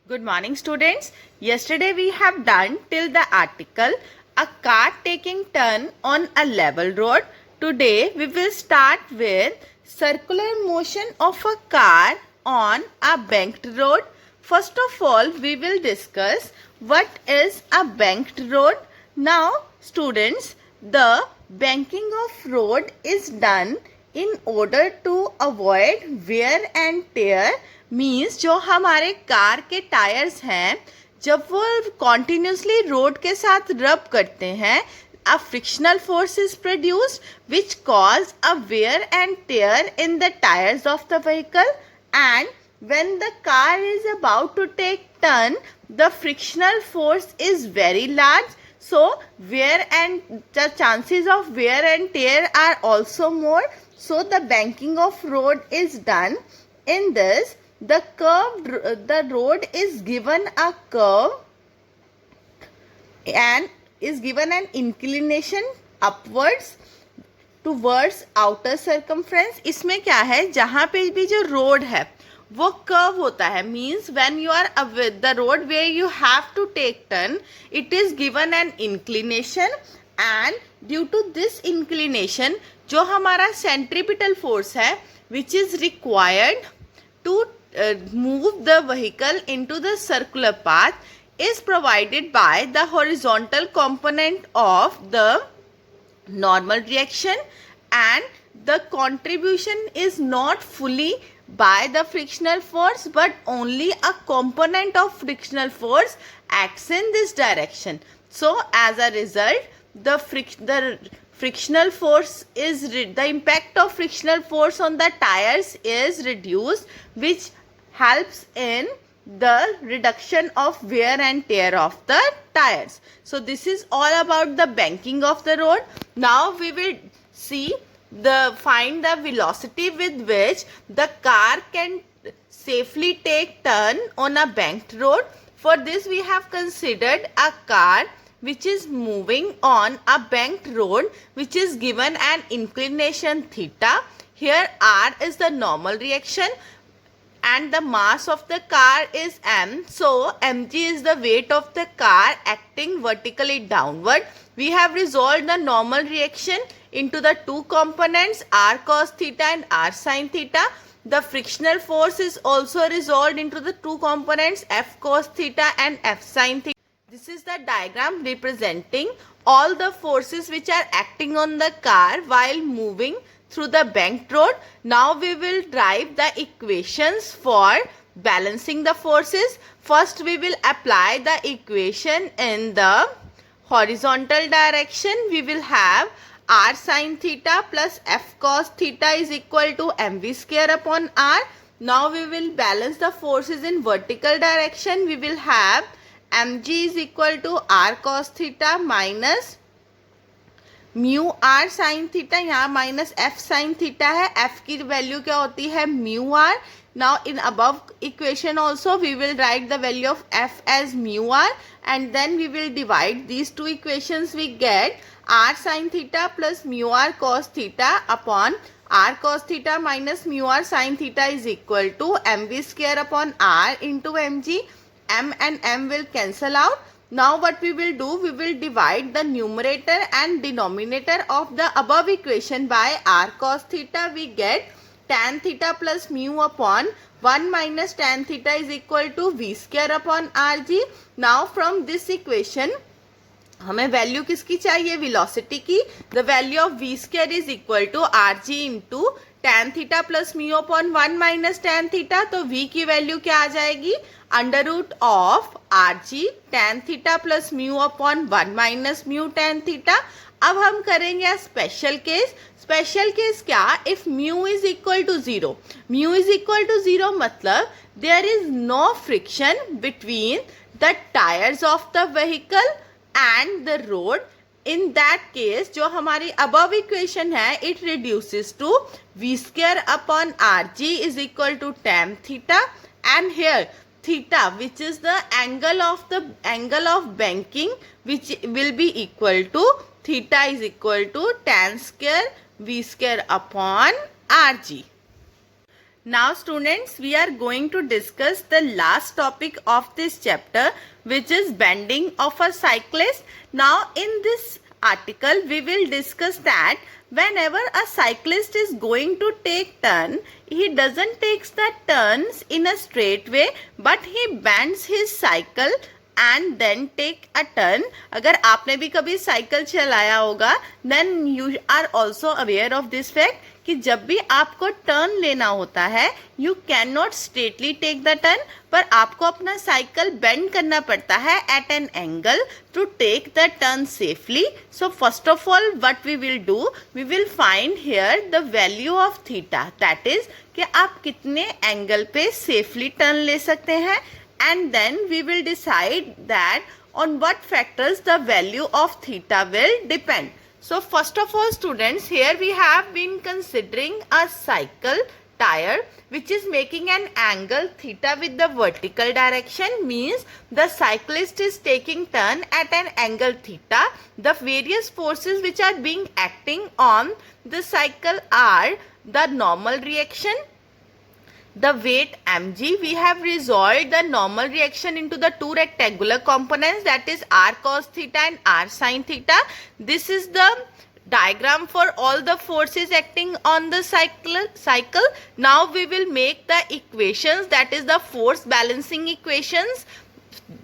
Good morning, students. Yesterday we have done till the article a car taking turn on a level road. Today we will start with circular motion of a car on a banked road. First of all, we will discuss what is a banked road. Now, students, the banking of road is done in order to avoid wear and tear. Means जो हमारे car के tyres हैं जब वो continuously road के साथ रब करते हैं a frictional force is produced which cause a wear and tear in the tires of the vehicle, and when the car is about to take turn the frictional force is very large, so wear and the chances of wear and tear are also more. So the banking of road is done. In this, the road is given a curve and is given an inclination upwards towards outer circumference. इसमें क्या है, जहाँ पे भी जो road है वो curve होता है. Means when you are the road where you have to take turn it is given an inclination, and due to this inclination जो हमारा सेंट्रीपिटल फोर्स है which is required to move the vehicle into the circular path is provided by the horizontal component of the normal reaction, and the contribution is not fully by the frictional force but only a component of frictional force acts in this direction. So as a result the frictional force is the impact of frictional force on the tires is reduced, which helps in the reduction of wear and tear of the tires. So this is all about the banking of the road. Now we will see find the velocity with which the car can safely take turn on a banked road. For this we have considered a car which is moving on a banked road which is given an inclination theta. Here r is the normal reaction and the mass of the car is m. So mg is the weight of the car acting vertically downward. We have resolved the normal reaction into the two components r cos theta and r sin theta. The frictional force is also resolved into the two components f cos theta and f sin theta. This is the diagram representing all the forces which are acting on the car while moving through the banked road. Now we will derive the equations for balancing the forces. First we will apply the equation in the horizontal direction. We will have r sin theta plus f cos theta is equal to mv square upon r. Now we will balance the forces in vertical direction. We will have mg is equal to r cos theta minus mu R sine theta, यहाँ minus F sine theta है. F की value क्या होती है, mu R. Now in above equation also we will write the value of F as mu R and then we will divide these two equations. We get R sine theta plus mu R cos theta upon R cos theta minus mu R sine theta is equal to M V square upon R into M G. m and m will cancel out. Now what we will do, we will divide the numerator and denominator of the above equation by r cos theta. We get tan theta plus mu upon 1 minus tan theta is equal to v square upon rg. Now from this equation हमें value किसकी चाहिए, velocity की. The value of v square is equal to R G into tan theta plus mu upon 1 minus tan theta. तो v की value क्या आ जाएगी, under root of R G tan theta plus mu upon 1 minus mu tan theta. अब हम करेंगे special case. Special case क्या, if mu is equal to 0. Mu is equal to 0 मतलब there is no friction between the tyres of the vehicle and the road. in that case जो हमारी above equation है it reduces to v square upon rg is equal to tan theta, and here theta which is the angle of banking which will be equal to theta is equal to tan square v square upon rg. Now students, we are going to discuss the last topic of this chapter, which is bending of a cyclist. Now in this article we will discuss that whenever a cyclist is going to take turn, he doesn't take the turns in a straight way, but he bends his cycle and then take a turn. अगर आपने भी कभी cycle चलाया होगा, then you are also aware of this fact कि जब भी आपको टर्न लेना होता है, you cannot straightly take the turn, पर आपको अपना साइकिल बेंड करना पड़ता है at an angle to take the turn safely. So first of all, what we will do, we will find here the value of theta, that is कि आप कितने angle पे सेफली टर्न ले सकते हैं, and then we will decide that on what factors the value of theta will depend. So first of all students, here we have been considering a cycle tire which is making an angle theta with the vertical direction, means the cyclist is taking turn at an angle theta. The various forces which are being acting on the cycle are the normal reaction, the weight mg. We have resolved the normal reaction into the two rectangular components, that is r cos theta and r sin theta. This is the diagram for all the forces acting on the cycle. Now we will make the equations, that is the force balancing equations.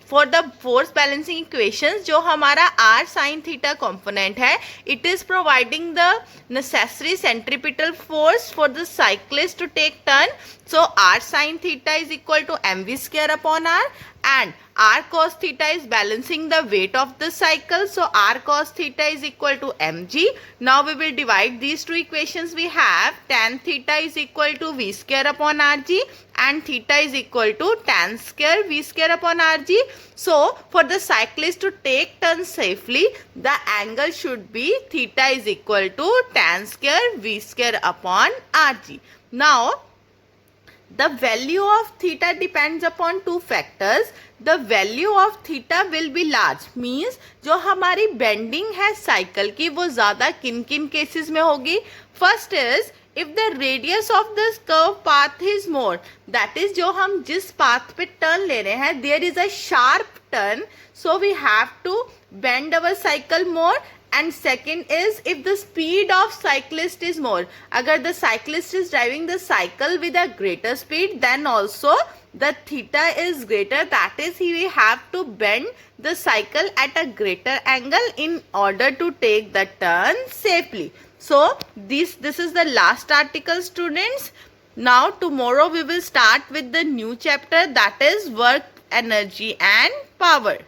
For the force balancing equations, जो हमारा r sin theta component है, it is providing the necessary centripetal force for the cyclist to take turn. So r sin theta is equal to mv square upon r, and r cos theta is balancing the weight of the cycle. So r cos theta is equal to mg. Now we will divide these two equations. We have tan theta is equal to v square upon rg, and theta is equal to tan square v square upon rg. So for the cyclist to take turn safely, the angle should be theta is equal to tan square v square upon rg. Now the value of theta depends upon two factors. The value of theta will be large, means जो हमारी bending है cycle की वो ज़्यादा किन किन cases में होगी. First is if the radius of this curve path is more, that is जो हम जिस path पे turn ले रहे हैं, there is a sharp turn, so we have to bend our cycle more. And second is if the speed of cyclist is more, अगर the cyclist is driving the cycle with a greater speed, then also the theta is greater, that is he will have to bend the cycle at a greater angle in order to take the turn safely. So this is the last article students. Now tomorrow we will start with the new chapter, that is work, energy and power.